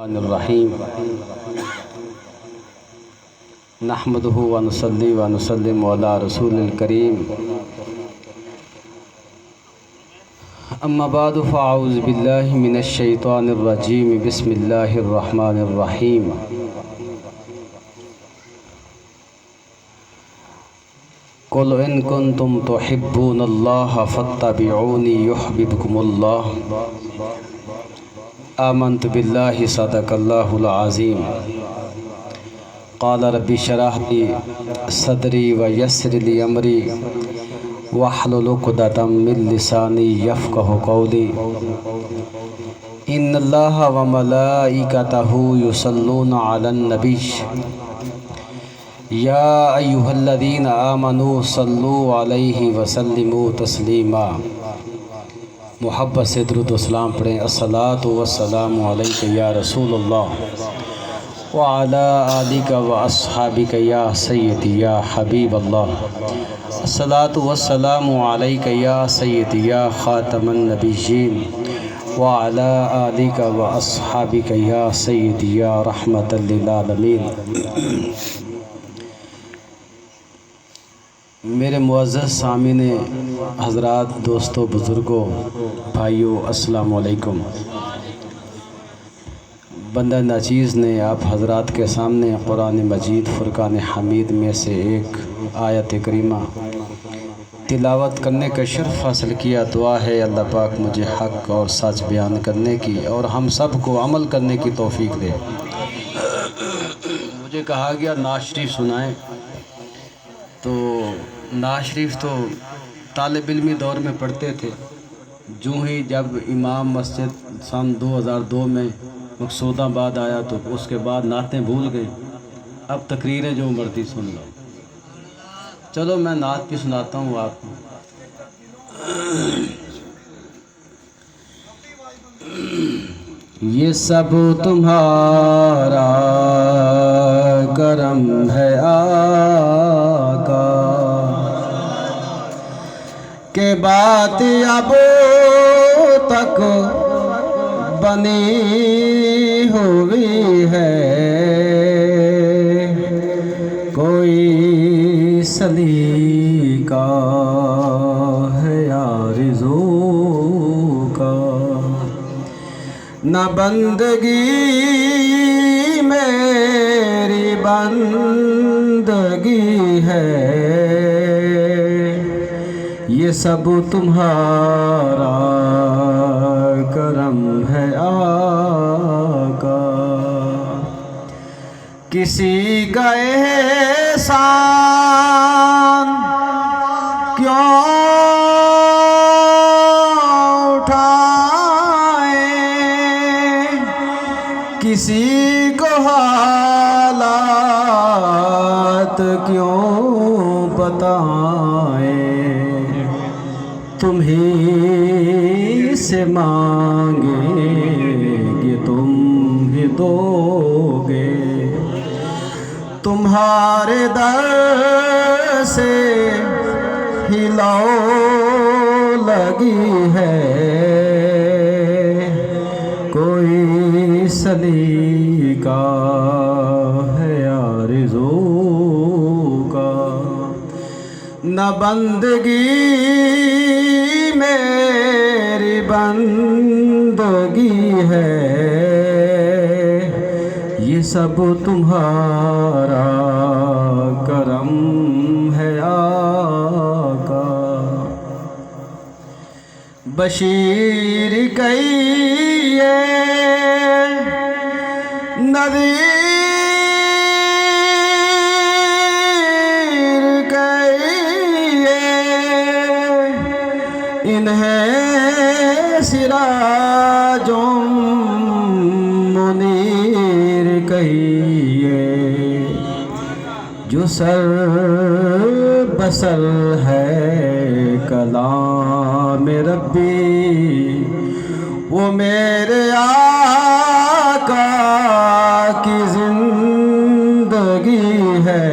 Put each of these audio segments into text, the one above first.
الرحیم نحمدہ و نصلی و نسلم علی رسول الکریم اما بعد فاعوذ باللہ من الشیطان الرجیم بسم اللہ الرحمن الرحیم قل ان کنتم تحبون اللہ فاتبعونی یحببکم اللہ آمنت باللہ صدق اللہ العظیم قال رب اشرح لی صدری ویسر لی امری واحلل عقدۃ من لسانی یفقہوا قولی ان اللہ وملائکتہ یصلون علی النبی یا ایہا الذین آمنوا صلوا علیہ وسلموا تسلیما۔ محبت سے درود و سلام پڑھیں۔ الصلاۃ والسلام علیک یا رسول اللہ وعلی آلک و اصحابک یا سیدی یا حبیب اللہ۔ الصلاۃ والسلام علیک یا سیدی یا خاتم النبیین وعلی آلک و اصحابک یا سیدی یا رحمت للعالمین۔ میرے معزز سامعین حضرات، دوستوں، بزرگوں، بھائیوں، السلام علیکم۔ بندہ ناچیز نے آپ حضرات کے سامنے قرآن مجید فرقان حمید میں سے ایک آیت کریمہ تلاوت کرنے کا شرف حاصل کیا۔ دعا ہے اللہ پاک مجھے حق اور سچ بیان کرنے کی اور ہم سب کو عمل کرنے کی توفیق دے۔ مجھے کہا گیا نعت شریف سنائیں، تو نعت شریف تو طالب علمی دور میں پڑھتے تھے۔ جو ہی جب امام مسجد سن 2002 میں مقصود آباد آیا تو اس کے بعد نعتیں بھول گئے۔ اب تقریریں جو مرضی سن لو۔ چلو میں نعت بھی سناتا ہوں آپ کو۔ یہ سب تمہارا کرم ہے آقا کہ بات اب تک بنی ہوئی ہے، کوئی سلیقہ ہے آرزو کا، نہ بندگی میری بندگی ہے، یہ سب تمہارا کرم ہے آقا۔ کسی کا احسان کیوں اٹھائیں، کسی کو حالات کیوں بتائیں، تمہیں سے مانگیں گے تم ہی دو گے، تمہارے در سے ہی لو لگی ہے، کوئی سلیقہ ہے آرزو کا، نہ بندگی میری بندگی ہے، یہ سب تمہارا کرم ہے آقا۔ بشیر کہیے نذیر انہیں سراج منیر کہیے، جو سر بسر ہے کلام ربی، وہ میرے آقا کی زندگی ہے۔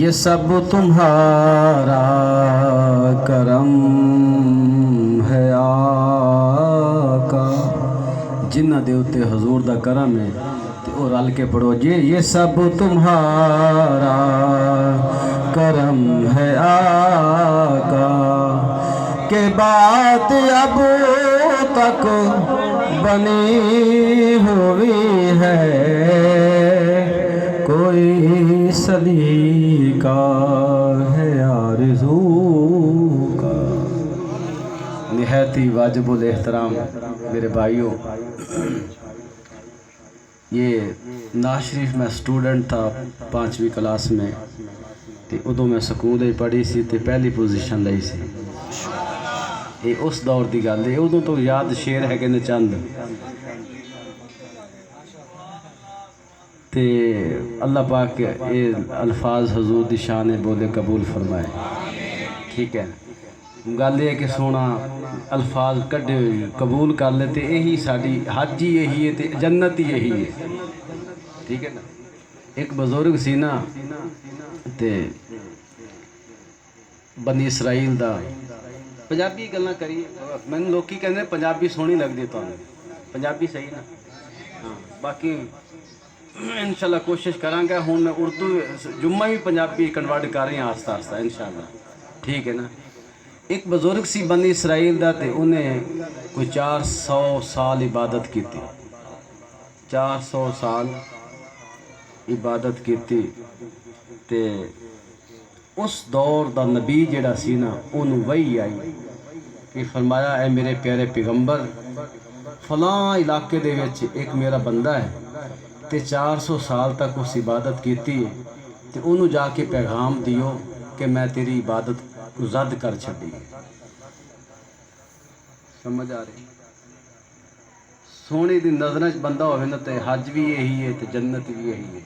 یہ سب تمہارا کرم ہے آقا، جنہ دے اتے حضور دا کرم ہے تے او رل کے پڑھو جی، یہ سب تمہارا کرم ہے آقا، کہ بات اب تک بنی ہوئی ہے، کوئی سلیقہ ہے آرزو کا۔ نہایت ہی واجب الاحترام میرے بھائیوں، یہ نواز شریف میں سٹوڈنٹ تھا 5ویں کلاس میں، تے ادو میں سکول ہی پڑھی سی تے پہلی پوزیشن لئی سی۔ یہ اس دور دی گل ہے، ادو تو یاد شیر ہے کہ نے چند تے اللہ پاک یہ الفاظ حضور دی شان بولے قبول فرمائے، ٹھیک ہے۔ گل یہ کہ سونا الفاظ کڈے قبول کر لیتے، یہی ساری حج ہی یہی ہے تے جنت ہی یہی ہے، ٹھیک ہے نا۔ ایک بزرگ سی نا تے بنی اسرائیل دا، پنجابی گلاں کریے، میں لوکی کہندے پنجابی سونی لگدی تانوں، پنجابی صحیح نا، ہاں باقی انشاءاللہ کوشش کریں گے۔ ہوں میں اردو جمعہ بھی پنجابی کنورٹ کر رہی ہیں آہستہ آہستہ انشاءاللہ، ٹھیک ہے نا۔ ایک بزرگ سی بنی اسرائیل دا تے انہیں کوئی 400 سال عبادت کی تھی، 400 سال عبادت کی تھی تے اس دور دا نبی جڑا سی نا انہوں وحی آئی کہ فرمایا اے میرے پیارے پیغمبر، فلاں علاقے دے وچ ایک میرا بندہ ہے تے 400 سال تک اس عبادت کیتی ہے تے انہوں جا کے پیغام دیو کہ میں تیری عبادت کو زد کر چھڑی۔ سمجھ آ رہی؟ سونی دی نظریں بندہ ہوئے نا تے حج بھی یہی ہے تے جنت بھی یہی ہے،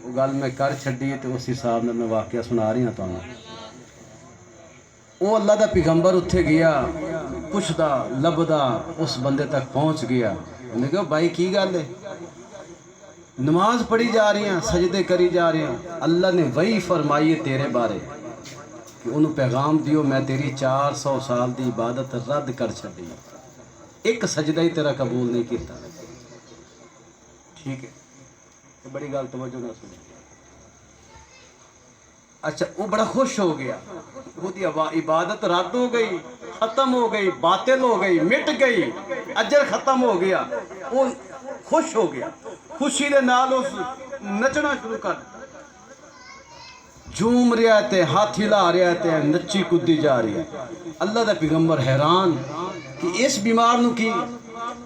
وہ گل میں کر چھڑی ہے تے اس حساب میں میں واقعہ سنا رہی ہوں تمہیں۔ وہ اللہ دا پیغمبر اتھے گیا، پوچھدا لبدا اس بندے تک پہنچ گیا، انہوں نے کہا بھائی کی گل ہے؟ نماز پڑھی جا رہی ہیں، سجدے کری جا رہی ہیں، اللہ نے وہی فرمائی ہے تیرے بارے کہ انہوں پیغام دیو میں تیری 400 سال دی عبادت رد کر چھڑی، ایک سجدہ ہی تیرا قبول نہیں کیتا، ٹھیک ہے۔ یہ بڑی گل توجہ نہ سنو۔ اچھا وہ بڑا خوش ہو گیا، وہ دی عبادت رد ہو گئی، ختم ہو گئی، باطل ہو گئی، مٹ گئی، اجر ختم ہو گیا، وہ خوش ہو گیا، خوشی دے نال اس نچنا شروع کر، جھوم رہا ہے، ہاتھ ہلا رہا ہے، نچی کودی جا رہی ہے۔ اللہ دا پیغمبر حیران کہ اس بیمار نو کی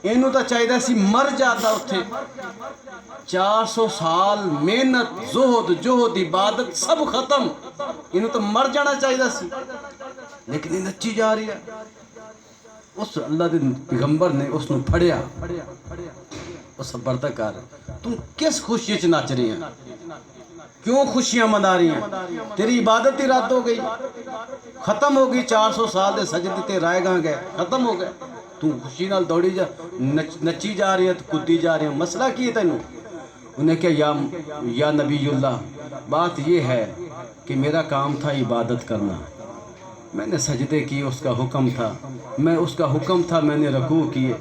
اینو تا چاہیے سی مر جاتا اتھے، 400 سال محنت زہد جہد عبادت سب ختم، اینو تو مر جانا چاہیے سی، لیکن یہ نچی جا رہی ہے۔ اس اللہ دے پیغمبر نے اس نو پھڑیا، اس بردہ کر تم کس خوشی چ نچ رہی ہیں، کیوں خوشیاں منا رہی ہیں؟ تیری عبادت ہی رد ہو گئی، ختم ہو گئی، 400 سال دے سجدے تے رائے گاں گئے، ختم ہو گئے، تم خوشی نال دوڑی جا نچی جا رہی ہے، کودی جا رہی ہے، مسئلہ کی ہے تینوں؟ انہیں کہا یا نبی اللہ، بات یہ ہے کہ میرا کام تھا عبادت کرنا، میں نے سجدے کی، اس کا حکم تھا، اس کا حکم تھا میں نے رکوع کیے،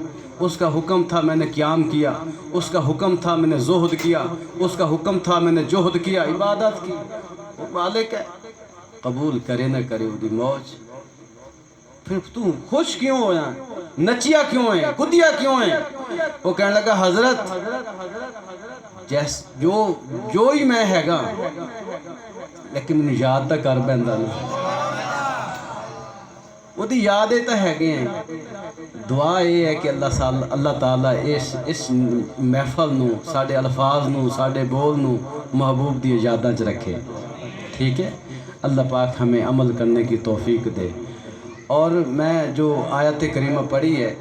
اس کا حکم تھا میں نے قیام کیا، اس کا حکم تھا میں نے زہد کیا، اس کا حکم تھا میں نے جہد کیا، عبادت کی، وہ مالک ہے، قبول کرے نہ کرے وہ دی موج۔ پھر تو خوش کیوں ہویا، نچیا کیوں ہے، کدیا کیوں ہے؟ وہ کہنے لگا حضرت جو ہی میں ہے گا لیکن میں یاد تا کر بہندہ نہیں، وہ دی یادیں تا ہے گئے ہیں۔ دعا یہ ہے کہ اللہ تعالیٰ اس محفل نو، ساڑھے الفاظ نو، ساڑھے بول نو محبوب دی یاداں چ رکھے، ٹھیک ہے۔ اللہ پاک ہمیں عمل کرنے کی توفیق دے۔ اور میں جو آیت کریمہ پڑھی ہے،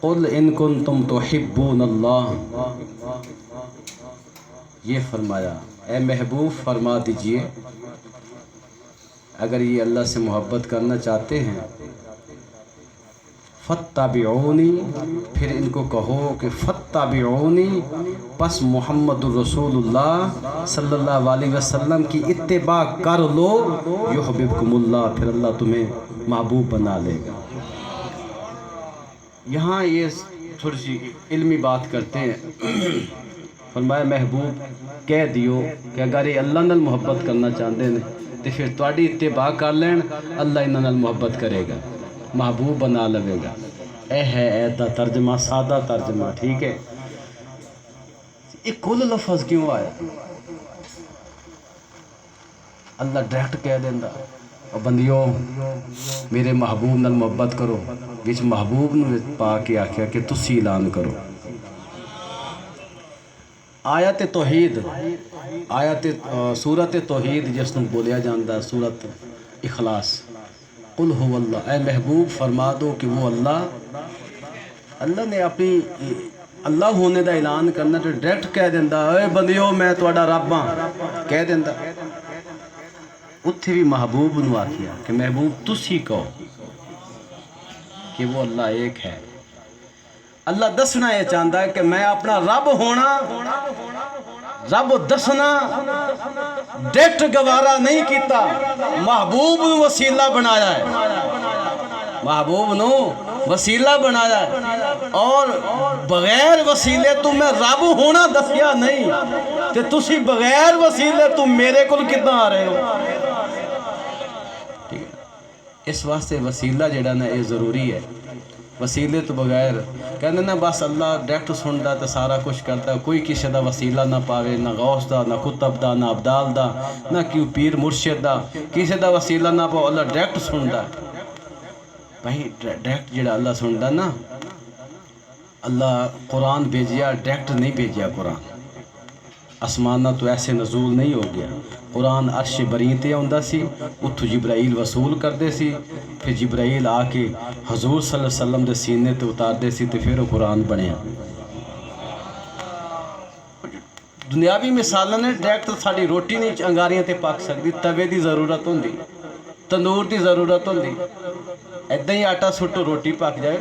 قُلْ إِن كُنْتُمْ تُحِبُّونَ اللَّهَ، یہ فرمایا اے محبوب فرما دیجئے اگر یہ اللہ سے محبت کرنا چاہتے ہیں فتبعونی، پھر ان کو کہو کہ فتبعونی، پس محمد الرسول اللہ صلی اللہ علیہ وسلم کی اتباع کر لو، یحببکم اللہ، پھر اللہ تمہیں محبوب بنا لے گا۔ یہاں یہ تھوڑی سی علمی بات کرتے ہیں۔ فرمایا محبوب کہہ دیو کہ اگر یہ اللہ نال محبت کرنا چاہتے ہیں تو پھر تواڈی اتباع کر لین، اللہ انہاں نال محبت کرے گا، محبوب بنا لے گا۔ اے ہے ایت دا ترجمہ، سادہ ترجمہ، ٹھیک ہے۔ یہ کل لفظ کیوں آیا؟ اللہ ڈائریکٹ کہہ دینا اور بندیو میرے محبوب نال محبت کرو، وچ محبوب نو پا کے آکھیا کہ تسی اعلان کرو۔ آیت توحید، سورت توحید جس نو بولیا جاندہ سورت اخلاص، قل هو اللہ، اے محبوب فرما دو کہ وہ اللہ نے اپنی اللہ ہونے دا اعلان کرنا تو ڈائریکٹ کہہ دیندہ اے بندیو میں تواڈا رب ہاں، کہہ دیندہ۔ اتھے بھی محبوب نو آکھیا کہ محبوب تسی کہو کہ وہ اللہ ایک ہے۔ اللہ دسنا یہ چاہتا ہے کہ میں اپنا رب ہونا، رب دسنا ڈیٹ گوارا نہیں کیتا، محبوب نو وسیلہ بنایا ہے، محبوب نو وسیلہ بنایا ہے، اور بغیر وسیلے تو میں رب ہونا دسیا نہیں، تے تسی بغیر وسیلے تو میرے کل کتنا آ رہے ہو۔ اس واسطے وسیلہ جڑا نا یہ ضروری ہے۔ وسیلے تو بغیر کہنے نا بس اللہ ڈائریکٹ سنتا تو سارا کچھ کرتا، کوئی کسی دا وسیلہ نہ پاوے، نہ غوث دا، نہ کتب دا، نہ عبدال دا، نہ کیوں پیر مرشد دا، کسی دا وسیلہ نہ پاو، اللہ ڈائریکٹ سنتا۔ بھائی ڈائریکٹ جڑا اللہ سنتا نا، اللہ قرآن بھیجیا ڈائریکٹ نہیں بھیجیا، قرآن آسمانہ تو ایسے نزول نہیں ہو گیا، قرآن عرش بریں تے آندا سی، اتھو جبرائیل وصول کردے سی، پھر جبرائیل آ کے حضور صلی اللہ علیہ وسلم دے سینے تے اتار دے سی، تے پھر وہ قرآن بنیا۔ دنیاوی مثالہ نے ڈائریکٹ ساڑی روٹی نہیں انگاریاں تے پاک سکتی، توے دی ضرورت ہوندی، تندور دی ضرورت ہوندی، ایدہ ہی آٹا سٹو روٹی پاک جائے۔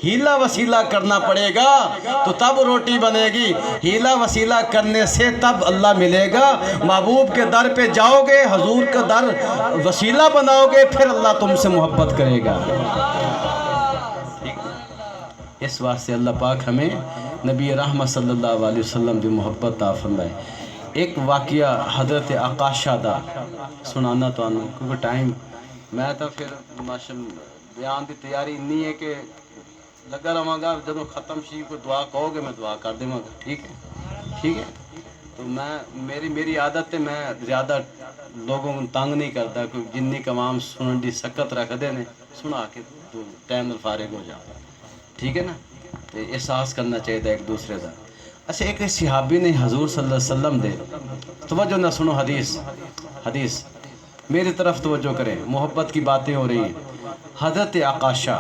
ہیلہ وسیلہ کرنا پڑے گا تو تب روٹی بنے گی، ہیلہ وسیلہ کرنے سے تب اللہ ملے گا۔ محبوب کے در پہ جاؤ گے، حضور کا در وسیلہ بناؤ گے، پھر اللہ تم سے محبت کرے گا۔ اس واسطے اللہ پاک ہمیں نبی رحمت صلی اللہ علیہ وسلم دی محبت عطا فرمائے۔ ایک واقعہ حضرت عکاشہ دا سنانا تو آنا، کیونکہ ٹائم میں تو پھر بیان دی تیاری نہیں ہے کہ لگا رہا گا، جب ختم شریف کو دعا کہو گے میں دعا کر دوں گا، ٹھیک ہے؟ ٹھیک ہے، تو میری عادت ہے میں زیادہ لوگوں کو تنگ نہیں کرتا، کیونکہ جنی کمام سنن دی سکت رکھ دے نے سنا کے تو ٹائم نال فارغ ہو جا، ٹھیک ہے نا؟ تو احساس کرنا چاہیے ایک دوسرے کا۔ اچھا ایک صحابی نے حضور صلی اللہ علیہ وسلم دے توجہ نہ سنو، حدیث میری طرف توجہ کریں، محبت کی باتیں ہو رہی ہیں۔ حضرت عکاشہ،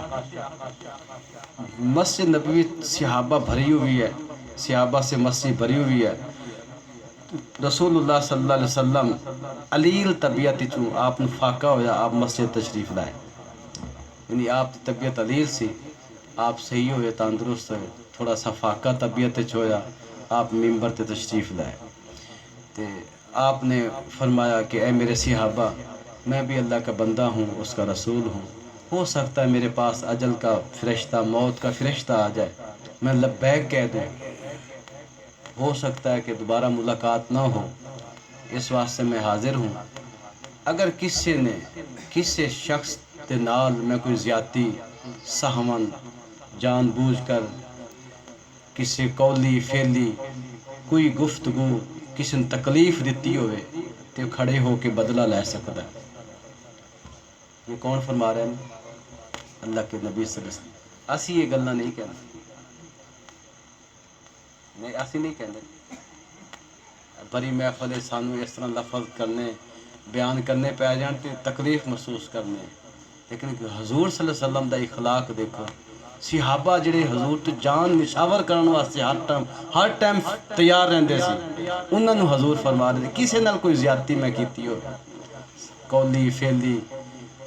مسجد نبوی صحابہ بھری ہوئی ہے، صحابہ سے مسجد بھری ہوئی ہے، رسول اللہ صلی اللہ علیہ وسلم علیل طبیعت چوں آپ نے فاقہ ہویا، آپ مسجد تشریف لائے، یعنی آپ کی طبیعت علیل سی، آپ صحیح ہوئے، تندرست ہوئے، تھوڑا سا فاقہ طبیعت ہویا، آپ ممبر تے تشریف لائے، تے آپ نے فرمایا کہ اے میرے صحابہ، میں بھی اللہ کا بندہ ہوں، اس کا رسول ہوں، ہو سکتا ہے میرے پاس اجل کا فرشتہ، موت کا فرشتہ آ جائے، میں لبیک کہہ دوں، ہو سکتا ہے کہ دوبارہ ملاقات نہ ہو، اس واسطے میں حاضر ہوں۔ اگر کسی شخص کے نال میں کوئی زیادتی سہمن جان بوجھ کر کسی قولی فعلی کوئی گفتگو کسی نے تکلیف دیتی ہوئے تو کھڑے ہو کے بدلہ لے سکتا ہے۔ یہ کون فرما رہے ہیں؟ اللہ کے نبی صلی اللہ علیہ وسلم۔ اسی یہ گلہ نہیں کہنا، نہیں اسی نہیں کہنا، بڑی محفل سانو اس طرح لفظ کرنے بیان کرنے پہ آ جان تے تکلیف محسوس کرنے، لیکن حضور صلی اللہ علیہ وسلم دا اخلاق دیکھو، صحابہ جڑے حضور تو جان نشاور کرنے واسطے ہر ٹائم تیار رہندے سی، انہاں نو حضور فرما رہے کسی نال کوئی زیادتی میں کیتی ہو، قولی فعلی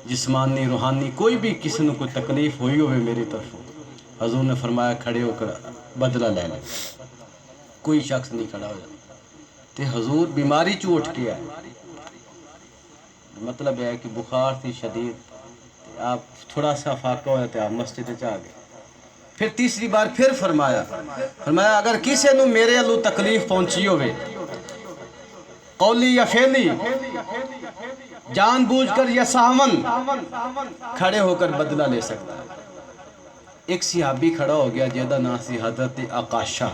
جسمانی روحانی کوئی بھی کسی کو کوئی تکلیف ہوئی ہوئے میری طرف، حضور نے فرمایا کھڑے ہو کر بدلہ لے لے، کوئی شخص نہیں کھڑا ہو جاتا۔ تے حضور بیماری چو اٹھ کے آئے، مطلب ہے کہ بخار تھی شدید، آپ تھوڑا سا فاقہ ہوا تو آپ مسجد چاہ گئے۔ پھر تیسری بار پھر فرمایا اگر کسی نو میرے اللہ تکلیف پہنچی ہوئے قولی یا فعلی، جان بوجھ کر یا سہون، کھڑے ہو کر بدلہ لے سکتا ہے۔ ایک صحابی کھڑا ہو گیا جیدہ نام سی حضرت عکاشہ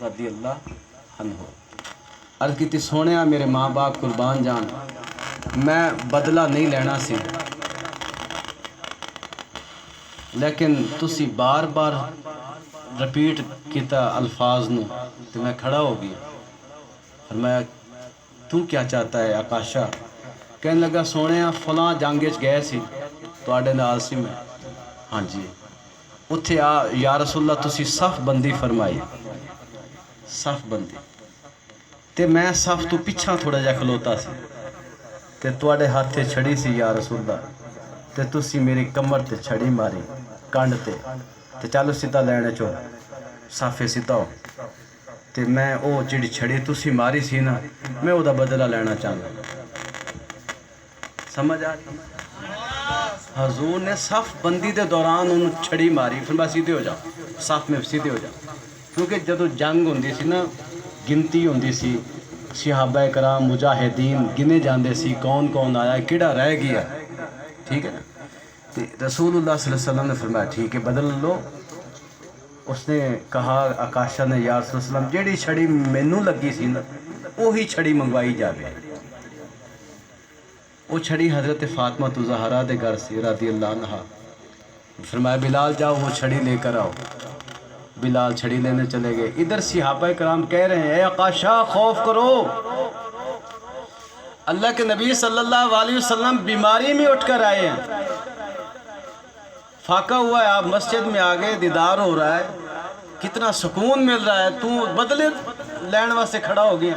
رضی اللہ عنہ، عرض کی تھی سونیا میرے ماں باپ قربان جان، میں بدلہ نہیں لینا سی، لیکن تسی بار بار رپیٹ کیتا الفاظ نو تو میں کھڑا ہو گیا۔ فرمایا تو کیا چاہتا ہے عکاشہ؟ کہنے لگا سونیا فلاں جنگچ گئے سی تواڈے نال سی میں، ہاں جی اتھے یا رسول اللہ تسی صف بندی فرمائی، صف بندی تے میں صف تو پیچھا تھوڑا جا کھلوتا سی تے تواڈے ہاتھے چھڑی سی یا رسول اللہ، تے تسی میری کمر تے چھڑی ماری کانڈ تے چلو سیدھا لینے چو صافے سیدھا ہو، تے میں او جڑی چھڑی تسی ماری سی نا میں او دا بدلہ لینا چاہنا۔ سمجھ آ رہی؟ حضور نے صف بندی دے دوران ان چھڑی ماری، فرمایا سیدھے ہو جاؤ، صف میں سیدھے ہو جاؤ، کیونکہ جدو جنگ ہوندی سی نا گنتی ہوندی سی، صحابہ کرام مجاہدین گنے جاندے سی کون کون آیا کیڑا رہ گیا، ٹھیک ہے نا؟ رسول اللہ صلی اللہ علیہ وسلم نے فرمایا ٹھیک ہے بدل لو۔ اس نے کہا عکاشہ نے یا رسول اللہ وسلم جیڑی چھڑی مینوں لگی سی نا وہی چھڑی منگوائی جاوے۔ وہ چھڑی حضرت فاطمہ زہرا دے گھر سے رضی اللہ عنہ، فرمایا بلال جاؤ وہ چھڑی لے کر آؤ۔ بلال چھڑی لینے چلے گئے، ادھر صحابہ کرام کہہ رہے ہیں اے عکاشہ خوف کرو، اللہ کے نبی صلی اللہ علیہ وسلم بیماری میں اٹھ کر آئے ہیں، فاقہ ہوا ہے، آپ مسجد میں آگئے دیدار ہو رہا ہے، کتنا سکون مل رہا ہے، تو بدلے لین واسطے کھڑا ہو گیا۔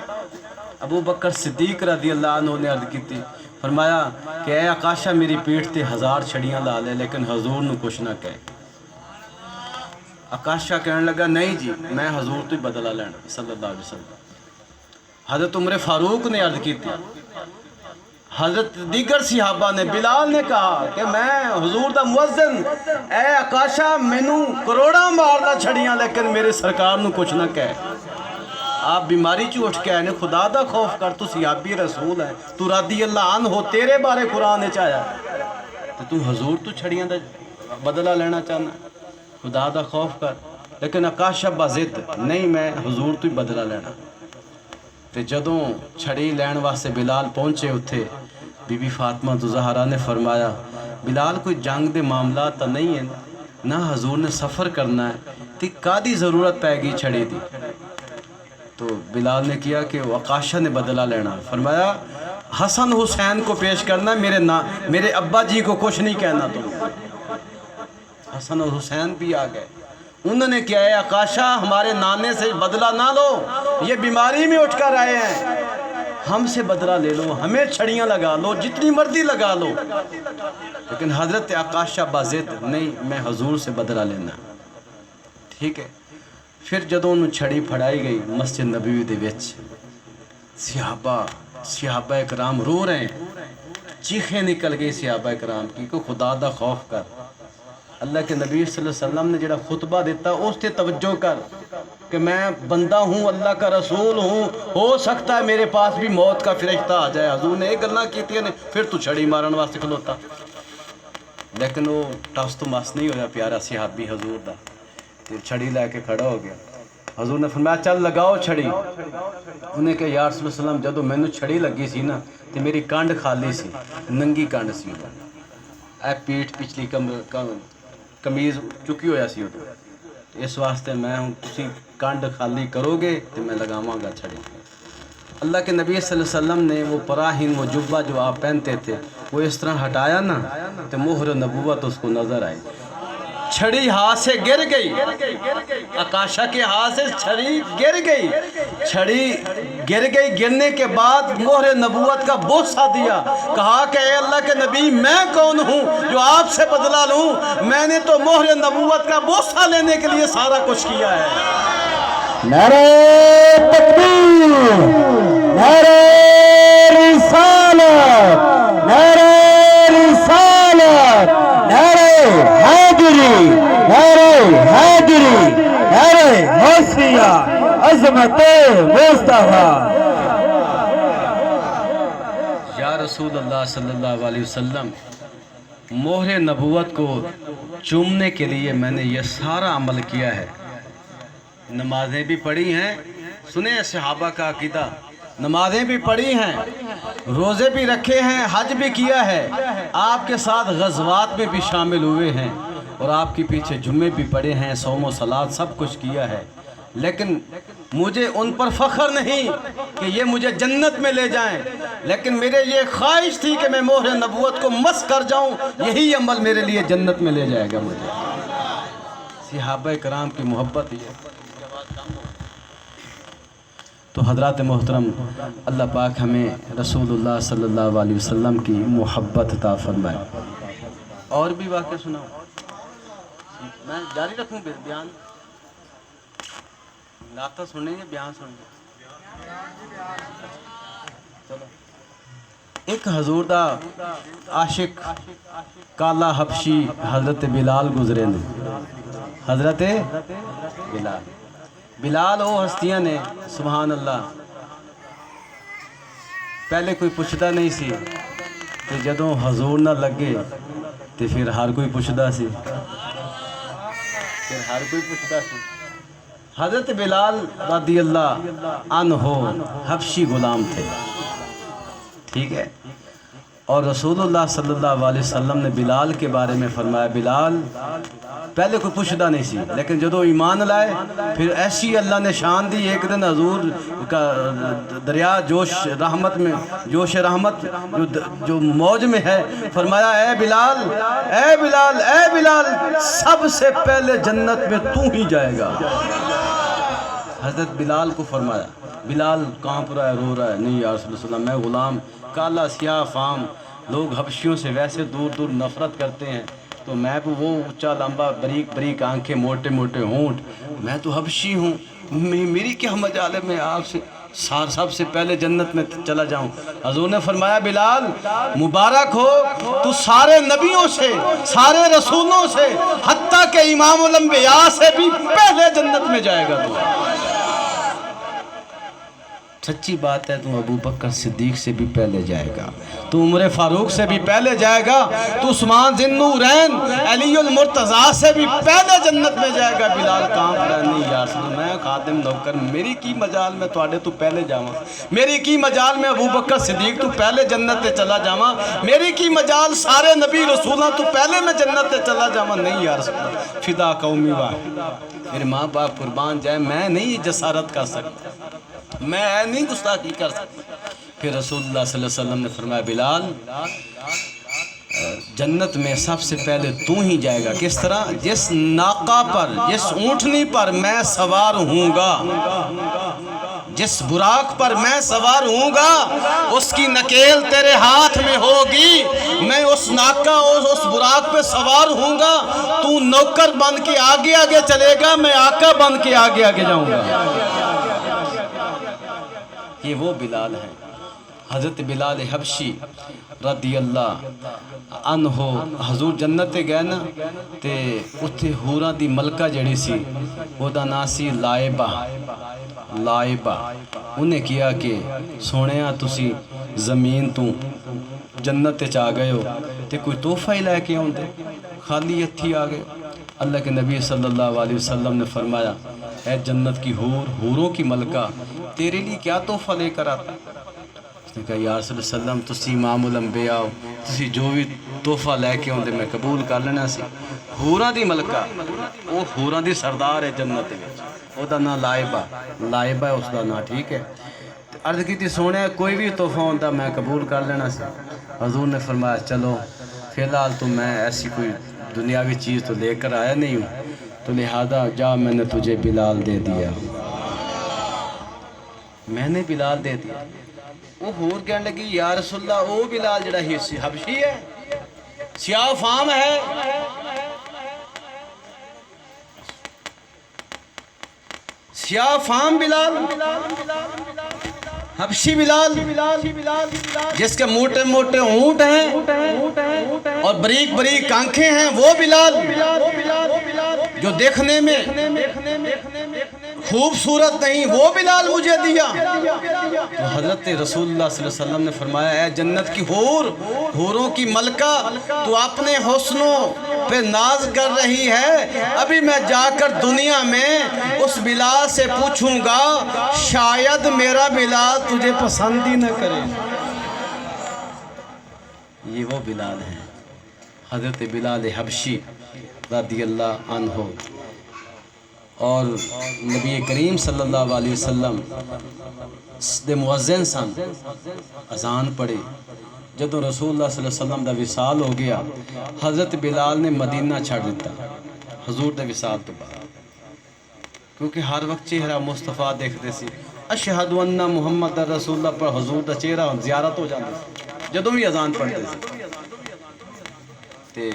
ابو بکر صدیق رضی اللہ عنہ نے عرض کی تھی، فرمایا کہ اے عکاشہ میری پیٹھ تے 1000 چھڑیاں لا لے لیکن حضور نو کچھ نہ کہے۔ عکاشہ کہنے لگا نہیں جی میں حضور تو ہی بدلہ لینا صلی اللہ علیہ وسلم۔ حضرت عمر فاروق نے عرض کی تھی، حضرت دیگر صحابہ نے، بلال نے کہا کہ میں حضور دا مؤذن، اے عکاشہ مینوں کروڑا مارنا چھڑیاں لیکن میرے سرکار نو کچھ نہ کہے۔ آپ بیماری چو اٹھ کے آئے نے، خدا دا خوف کر، تو صحابی رسول ہے، تو رضی اللہ عنہ ہو، تیرے بارے قرآن چاہیا تو حضور تو چھڑیاں دا بدلہ لینا چاہنا، خدا دا خوف کر۔ لیکن عکاشہ بازد نہیں میں حضور تو ہی بدلہ لینا۔ تے جدوں چھڑی لین واسطے بلال پہنچے اتھے، بی بی فاطمہ زہرا نے فرمایا بلال کوئی جنگ دے معاملات تا نہیں ہے نہ حضور نے سفر کرنا ہے تے کادی ضرورت پائے گی چھڑی دی؟ تو بلال نے کیا کہ عکاشہ نے بدلہ لینا، فرمایا حسن حسین کو پیش کرنا، میرے ابا جی کو کچھ نہیں کہنا تم۔ حسن اور حسین بھی آ گئے، انہوں نے کیا ہے عکاشہ ہمارے نانے سے بدلہ نہ لو، یہ بیماری میں اٹھ کر آئے ہیں، ہم سے بدلہ لے لو، ہمیں چھڑیاں لگا لو، جتنی مرضی لگا لو۔ لیکن حضرت عکاشہ بازد نہیں میں حضور سے بدلہ لینا، ٹھیک ہے۔ پھر جدوں انہوں چھڑی پھڑائی گئی مسجد نبوی دے وچ، صحابہ کرام رو رہے ہیں، چیخیں نکل گئی صحابہ کرام کی کہ خدا دا خوف کر، اللہ کے نبی صلی اللہ علیہ وسلم نے جڑا خطبہ دیتا اس تے توجہ کر کہ میں بندہ ہوں، اللہ کا رسول ہوں، ہو سکتا ہے میرے پاس بھی موت کا فرشتہ آ جائے۔ حضور نے ایک گلنا کیتی ہیں پھر تو چھڑی مارن واسطے کھلوتا، لیکن وہ ٹس تو مس نہیں ہویا پیارا صحابی حضور دا، چھڑی لے کے کھڑا ہو گیا۔ حضور نے فرمایا چل لگاؤ چھڑی، انہیں کہ یا رسول اللہ علیہ وسلم جدو میں چھڑی لگی سی نا تو میری کانڈ خالی سی، ننگی کانڈ سی، اے پیٹھ پچھلی کمیز چکی ہویا سی ادھر، اس واسطے میں ہوں تسی کانڈ خالی کرو گے تو میں لگاواں گا چھڑی۔ اللہ کے نبی صلی اللہ علیہ وسلم نے وہ پراہین وہ جبہ جو آپ پہنتے تھے وہ اس طرح ہٹایا نا تو مہر نبوت اس کو نظر آئی، چھڑی ہاتھ سے گر گئی، آکاشا کے ہاتھ سے چھڑی گر گئی، چھڑی گر گئی، گرنے کے بعد مہر نبوت کا بوسہ دیا، کہا کہ اے اللہ کے نبی میں کون ہوں جو آپ سے بدلہ لوں، میں نے تو مہر نبوت کا بوسہ لینے کے لیے سارا کچھ کیا ہے۔ نعرہ تکبیر، نعرہ رسالت، نعرہ رسالت، نعرہ حیدری، نعرہ حیدری، نعرہ حسنیہ، عظمت مصطفیٰ۔ یا رسول اللہ صلی اللہ علیہ وسلم، مہر نبوت کو چومنے کے لیے میں نے یہ سارا عمل کیا ہے، نمازیں بھی پڑھی ہیں، سنیں صحابہ کا عقیدہ، نمازیں بھی پڑھی ہیں، روزے بھی رکھے ہیں، حج بھی کیا ہے، آپ کے ساتھ غزوات میں بھی شامل ہوئے ہیں، اور آپ کے پیچھے جمعے بھی پڑھے ہیں، صوم و صلات سب کچھ کیا ہے، لیکن مجھے ان پر فخر نہیں کہ یہ مجھے جنت میں لے جائیں، لیکن میرے یہ خواہش تھی کہ میں مہر نبوت کو مس کر جاؤں، یہی عمل میرے لیے جنت میں لے جائے گا مجھے۔ صحابہ کرام کی محبت یہ۔ تو حضرات محترم، اللہ پاک ہمیں رسول اللہ صلی اللہ علیہ وسلم کی محبت عطا فرمائے۔ اور بھی واقعہ سناؤں، میں جاری رکھوں بیان، نعتیں سنیں گے بیان سنیں گے؟ چلو، ایک حضور دا عاشق کالا حبشی حضرت بلال گزرے نے، حضرت بلال وہ ہستیاں نے سبحان اللہ، پہلے کوئی پوچھتا نہیں سی، تے جدوں حضور نہ لگے تے پھر ہر کوئی پوچھتا سی، پھر ہر کوئی پوچھتا سی۔ حضرت بلال رضی اللہ عنہ حبشی غلام تھے، ٹھیک ہے، اور رسول اللہ صلی اللہ علیہ وسلم نے بلال کے بارے میں فرمایا، بلال پہلے کوئی پوچھتا نہیں سی، لیکن جدو ایمان لائے پھر ایسی اللہ نے شان دی، ایک دن حضور کا دریا جوش رحمت میں، جوش رحمت جو موج میں ہے، فرمایا اے بلال، اے بلال، اے بلال، سب سے پہلے جنت میں تو ہی جائے گا۔ حضرت بلال کو فرمایا، بلال کانپ رہا ہے، رو رہا ہے، نہیں یا رسول اللہ میں غلام، کالا سیاہ فام، لوگ حبشیوں سے ویسے دور دور نفرت کرتے ہیں، تو میں بھی وہ اونچا لمبا بریک بریک آنکھیں موٹے موٹے ہونٹ، میں تو حبشی ہوں، میری کیا مجال ہے میں آپ سے سب سے پہلے جنت میں چلا جاؤں۔ حضور نے فرمایا بلال مبارک ہو، تو سارے نبیوں سے، سارے رسولوں سے، حتیٰ کہ امام الانبیاء سے بھی پہلے جنت میں جائے گا تو۔ سچی بات ہے، تو ابو بکر صدیق سے بھی پہلے جائے گا، تو عمر فاروق سے بھی پہلے جائے گا، تو عثمان ذی النورین علی المرتضیٰ سے بھی پہلے جنت میں جائے گا۔ بلال کام پر نہیں یا رسول میں خادم نوکر، میری کی مجال میں تواڈے تو پہلے جاواں، میری کی مجال میں ابو بکر صدیق تو پہلے جنت تے چلا جاواں، میری کی مجال سارے نبی رسولاں تو پہلے میں جنت تے چلا جاواں، نہیں یا رسول اللہ، فدا قومی واحد، میرے ماں باپ قربان جائے، میں نہیں جسارت کر سکتا، میں نہیں گستاخی کر سکتا۔ پھر رسول اللہ صلی اللہ علیہ وسلم نے فرمایا بلال جنت میں سب سے پہلے تو ہی جائے گا، کس طرح؟ جس ناقہ پر، جس اونٹنی پر میں سوار ہوں گا، جس براق پر میں سوار ہوں گا، اس کی نکیل تیرے ہاتھ میں ہوگی، میں اس ناقہ اس براق پہ سوار ہوں گا، تو نوکر بن کے آگے آگے چلے گا، میں آقا بن کے آگے آگے جاؤں گا۔ یہ وہ بلال ہیں، حضرت بلال حبشی رضی اللہ عنہ۔ حضور جنت گئے نا تے اتھے حوراں دی ملکہ جڑی سی، وہ دا نا سی لائبہ، لائبہ، انہیں کیا کہ سونیاں تسی زمین تو جنت چاہ گئے ہو تے کوئی تحفہ ہی لے کے آؤں دے، خالی ہتھی آ گئے۔ اللہ کے نبی صلی اللہ علیہ وسلم نے فرمایا اے جنت کی حور، حوروں کی ملکہ، تیرے لیے کیا تحفہ لے کر آتا؟ اس نے کہا یا رسول اللہ علیہ وسلم تسی امام الانبیاء ہو، تسی جو بھی تحفہ لے کے آؤں دے میں قبول کر لینا سی۔ حوراں دی ملکہ، وہ حوراں دی سردار ہے جنت میں، وہ دا نا لائبہ، لائبہ ہے اس دا نا، ٹھیک ہے۔ عرض کی تھی سونے کوئی بھی تحفہ ہوتا میں قبول کر لینا سی۔ حضور نے فرمایا چلو فی الحال تو میں ایسی کوئی دنیاوی چیز تو لے کر آیا نہیں ہوں، تو لہذا جا میں نے تجھے بلال دے دیا، میں نے بلال دے دیا۔ وہ ہور کہنے لگی یا رسول اللہ وہ بلال جڑا حبشی ہے، سیاہ فام ہے، سیاہ فام بلال، حبشی بلال، جس کے موٹے موٹے ہونٹ ہیں اور بریک بریک آنکھیں ہیں، وہ بلال جو دیکھنے میں خوبصورت نہیں، وہ بلال مجھے دیا۔ تو حضرت رسول اللہ صلی اللہ علیہ وسلم نے فرمایا اے جنت کی حوروں کی ملکہ، تو اپنے حسنوں پہ ناز کر رہی ہے، ابھی میں جا کر دنیا میں اس بلال سے پوچھوں گا، شاید میرا بلال تجھے پسند ہی نہ کرے۔ یہ وہ بلال ہیں، حضرت بلال حبشی رضی اللہ عنہ۔ اور نبی کریم صلی اللہ علیہ وسلم دے مؤذن سن، اذان پڑھی۔ جدوں رسول اللہ صلی اللہ علیہ وسلم دا وصال ہو گیا، حضرت بلال نے مدینہ چھڑ دیتا حضور دے وصال تو بعد، کیونکہ ہر وقت چہرہ مصطفیٰ دیکھتے سی، اشہد ان محمد رسول اللہ پر حضور دا چہرہ زیارت ہو جاندی سی جدوں بھی اذان پڑھتے سی۔ تے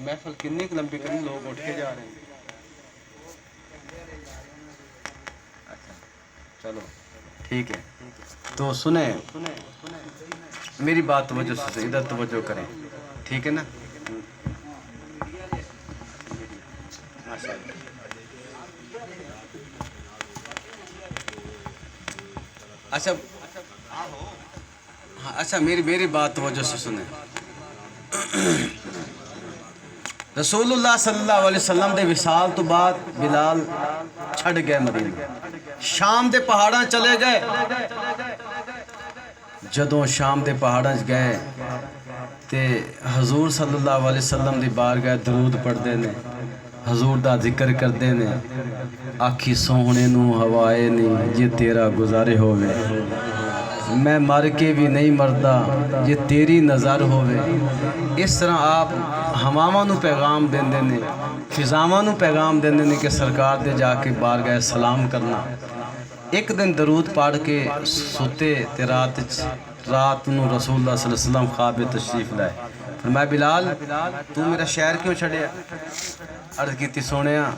محفل کنی لمبی کرنی، لوگ اٹھ کے جا رہے ہیں۔ چلو ٹھیک ہے، تو سنیں میری بات توجہ سے، ادھر توجہ کریں، ٹھیک ہے نا؟ اچھا میری بات توجہ سے سنیں۔ رسول اللہ صلی اللہ علیہ وسلم دے وصال تو بعد بلال چھڑ گئے مدینہ، شام دے پہاڑاں چلے گئے۔ جدوں شام دے پہاڑاں گئے تے حضور صلی اللہ علیہ وسلم دی بارگاہ درود پڑھدے نے، حضور دا ذکر کردے نے، آکھی سوہنے نو ہوائے نہیں یہ تیرا گزارے ہوئے، میں مر کے بھی نہیں مردہ یہ تیری نظر ہوئے۔ اس طرح آپ ہماماں نو پیغام دیندے نے، فضاماں نو پیغام دیندے نے کہ سرکار دے جا کے بارگاہ سلام کرنا۔ ایک دن درود پڑھ کے سوتے تے رات نو رسول اللہ صلی اللہ علیہ وسلم خواب تشریف لائے، فرمایا بلال تو میرا شہر کیوں چھڑیا؟ عرض کیتی سونیا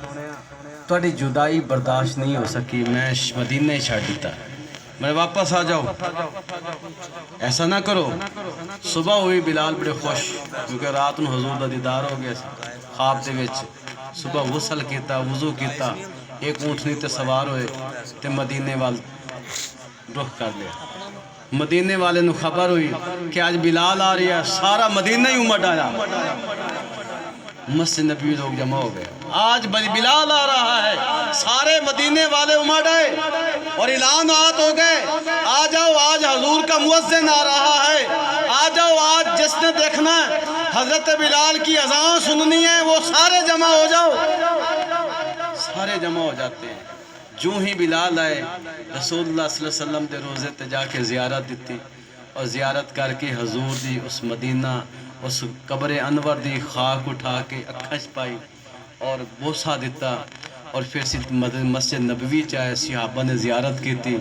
تہاڈی جدائی برداشت نہیں ہو سکی، میں مدینہ ہی چھڑ دیتا، میں واپس آ جاؤ، ایسا نہ کرو۔ صبح ہوئی بلال بڑے خوش، کیونکہ رات نو حضور دا دیدار ہو گیا خواب دے وچ۔ صبح غسل کیتا، وضو کیتا، ایک اونٹنی تے سوار ہوئے تے مدینے وال رخ کر لیا۔ مدینے والے نو خبر ہوئی کہ آج بلال آ رہی ہے، سارا مدینہ ہی امٹ آیا، مسجد نبی لوگ جمع ہو گئے، آج بلال آ رہا ہے، سارے مدینے والے امٹ آئے اور اعلانات ہو گئے، آ جاؤ آج حضور کا مؤذن آ رہا ہے، آ جاؤ آج جس نے دیکھنا ہے حضرت بلال کی اذان سننی ہے وہ سارے جمع ہو جاؤ۔ سارے جمع ہو جاتے ہیں۔ جو ہی بلال آئے رسول اللہ صلی اللہ علیہ وسلم دے روزے تے جا کے زیارت دیتی، اور زیارت کر کے حضور دی اس مدینہ اس قبر انور دی خاک اٹھا کے اکھش پائی اور بوسہ دیتا، اور پھر مسجد نبوی چاہے صحابہ نے زیارت کی تھی،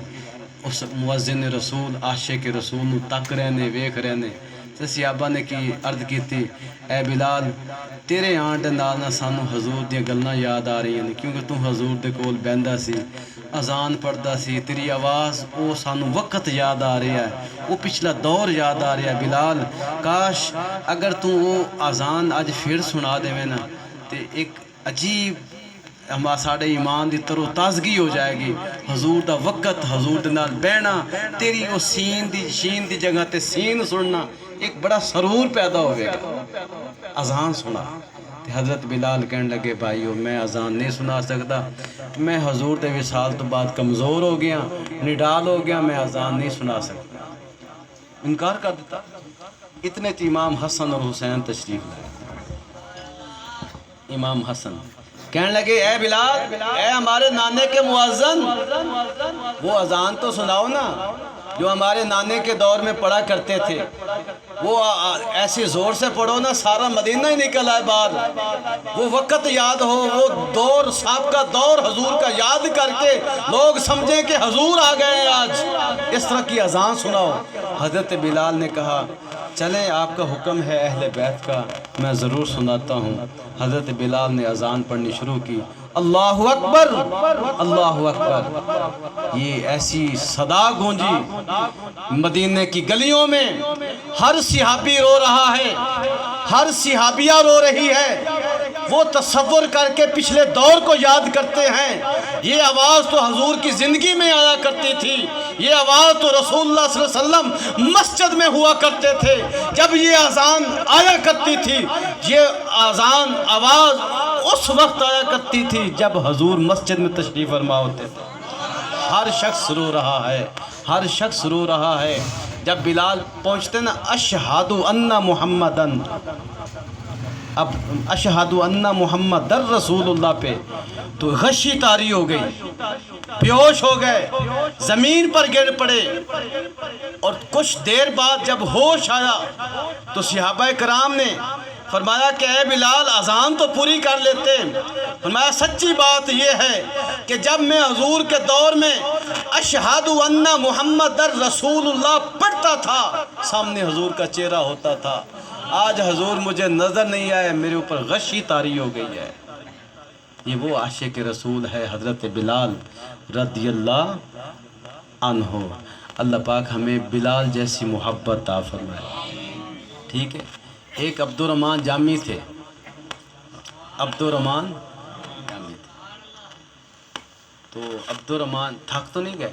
اس مؤذن رسول عاشق رسول نو تک رہنے ویکھ رہنے تے صحابہ نے کی عرض کی تھی اے بلال تیرے آن دے نال نہ سانو حضور دی گلاں یاد آ رہی ہیں، کیونکہ تو حضور دے کول بہندا سی، اذان پڑھدا سی، تیری آواز او سانو وقت یاد آ رہا ہے، وہ پچھلا دور یاد آ رہا ہے۔ بلال کاش اگر تو وہ اذان اج پھر سنا دے نا تے ایک عجیب ساڑے ایمان دی تر و تازگی ہو جائے گی، حضور دا وقت حضور دے نال بہنا، تیری وہ شین دی جگہ تے سین سننا، ایک بڑا سرور پیدا ہوئے گا۔ اذان سنا تے حضرت بلال کہنے لگے بھائیو میں اذان نہیں سنا سکتا، میں حضور دے وصال تو بعد کمزور ہو گیا، نڈال ہو گیا، میں اذان نہیں سنا سکتا، انکار کر دیتا۔ اتنے تی امام حسن اور حسین تشریف لائے۔ امام حسن کہنے لگے اے بلال، اے ہمارے نانے کے مؤذن، وہ اذان تو سناؤ نا جو ہمارے نانے کے دور میں پڑھا کرتے تھے۔ وہ ایسے زور سے پڑھو نا سارا مدینہ ہی نکل آئے باہر، وہ وقت یاد ہو، وہ دور سابقہ دور حضور کا یاد کر کے لوگ سمجھیں کہ حضور آ گئے ہیں آج، اس طرح کی اذان سناؤ۔ حضرت بلال نے کہا چلیں آپ کا حکم ہے اہل بیت کا، میں ضرور سناتا ہوں۔ حضرت بلال نے اذان پڑھنی شروع کی، اللہ اکبر اللہ اکبر، یہ ایسی صدا گونجی مدینے کی گلیوں میں، ہر صحابی رو رہا ہے، ہر صحابیہ رو رہی ہے، وہ تصور کر کے پچھلے دور کو یاد کرتے ہیں۔ یہ آواز تو حضور کی زندگی میں آیا کرتی تھی، یہ آواز تو رسول اللہ صلی اللہ علیہ وسلم مسجد میں ہوا کرتے تھے جب یہ اذان آیا کرتی تھی۔ یہ اذان آواز اس وقت آیا کرتی تھی جب حضور مسجد میں تشریف فرما ہوتے تھے۔ ہر شخص رو رہا ہے، ہر شخص رو رہا ہے۔ جب بلال پہنچتے نا اشہد ان محمدن، اب اشہد ان محمد رسول اللہ پہ تو غشی طاری ہو گئی، بیہوش ہو گئے، زمین پر گر پڑے، اور کچھ دیر بعد جب ہوش آیا تو صحابہ کرام نے فرمایا کہ اے بلال اذان تو پوری کر لیتے۔ فرمایا سچی بات یہ ہے کہ جب میں حضور کے دور میں اشہد ان محمد رسول اللہ پڑھتا تھا سامنے حضور کا چہرہ ہوتا تھا، آج حضور مجھے نظر نہیں آئے، میرے اوپر غشی طاری ہو گئی ہے۔ یہ وہ عاشق رسول ہے حضرت بلال رضی اللہ عنہ۔ اللہ پاک ہمیں بلال جیسی محبت عطا فرمائے، ٹھیک ہے۔ ایک عبد الرحمن جامی تھے، عبد الرحمن جامی تھے، تو عبد الرحمن تھک تو نہیں گئے؟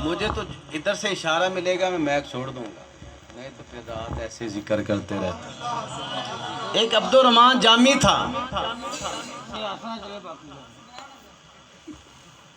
مجھے تو ادھر سے اشارہ ملے گا میں میک چھوڑ دوں گا، نہیں تو پھر رات ایسے ذکر کرتے رہتے۔ ایک عبد الرحمن جامی تھا،